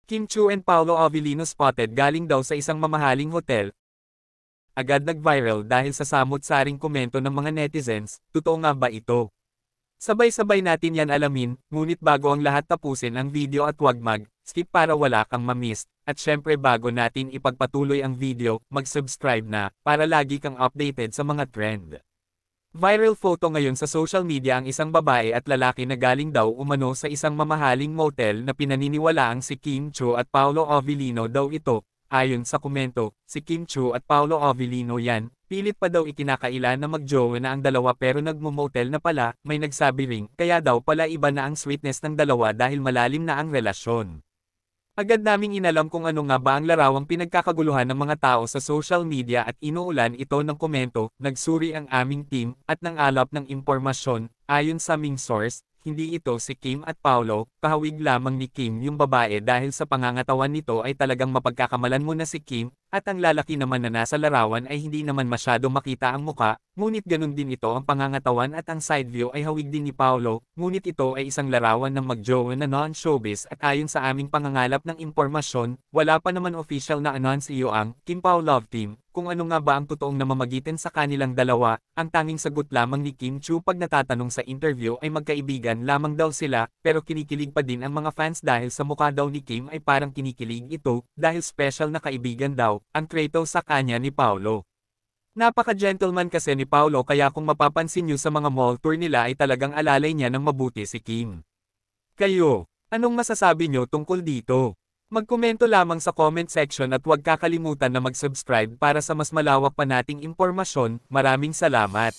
Kim Chiu and Paolo Avellino spotted galing daw sa isang mamahaling hotel. Agad nag-viral dahil sa samot-saring komento ng mga netizens, totoo nga ba ito? Sabay-sabay natin yan alamin, ngunit bago ang lahat tapusin ang video at huwag mag-skip para wala kang ma-miss. At syempre bago natin ipagpatuloy ang video, mag-subscribe na, para lagi kang updated sa mga trend. Viral photo ngayon sa social media ang isang babae at lalaki na galing daw umano sa isang mamahaling motel na pinaniniwalaang si Kim Chiu at Paolo Avellino daw ito. Ayon sa komento, si Kim Chiu at Paolo Avellino yan, pilit pa daw ikinakaila na mag-jowa na ang dalawa pero nagmo-motel na pala, may nagsabi ring, kaya daw pala iba na ang sweetness ng dalawa dahil malalim na ang relasyon. Agad naming inalam kung ano nga ba ang larawang pinagkakaguluhan ng mga tao sa social media at inuulan ito ng komento, nagsuri ang aming team, at nang alap ng impormasyon, ayon sa aming source, hindi ito si Kim at Paolo, kahawig lamang ni Kim yung babae dahil sa pangangatawan nito ay talagang mapagkakamalan mo na si Kim, at ang lalaki naman na nasa larawan ay hindi naman masyado makita ang muka, ngunit ganun din ito ang pangangatawan at ang side view ay hawig din ni Paolo, ngunit ito ay isang larawan ng mag-jowa na non-showbiz at ayon sa aming pangangalap ng impormasyon, wala pa naman official na anunsyo ang Kim Pao Love Team. Kung ano nga ba ang totoong namamagitan sa kanilang dalawa, ang tanging sagot lamang ni Kim Chiu pag natatanong sa interview ay magkaibigan lamang daw sila, pero kinikilig pa din ang mga fans dahil sa mukha daw ni Kim ay parang kinikilig ito, dahil special na kaibigan daw, ang treto sa kanya ni Paolo. Napaka-gentleman kasi ni Paolo kaya kung mapapansin niyo sa mga mall tour nila ay talagang alalay niya ng mabuti si Kim. Kayo, anong masasabi niyo tungkol dito? Magkomento lamang sa comment section at huwag kakalimutan na mag-subscribe para sa mas malawak pa nating impormasyon. Maraming salamat!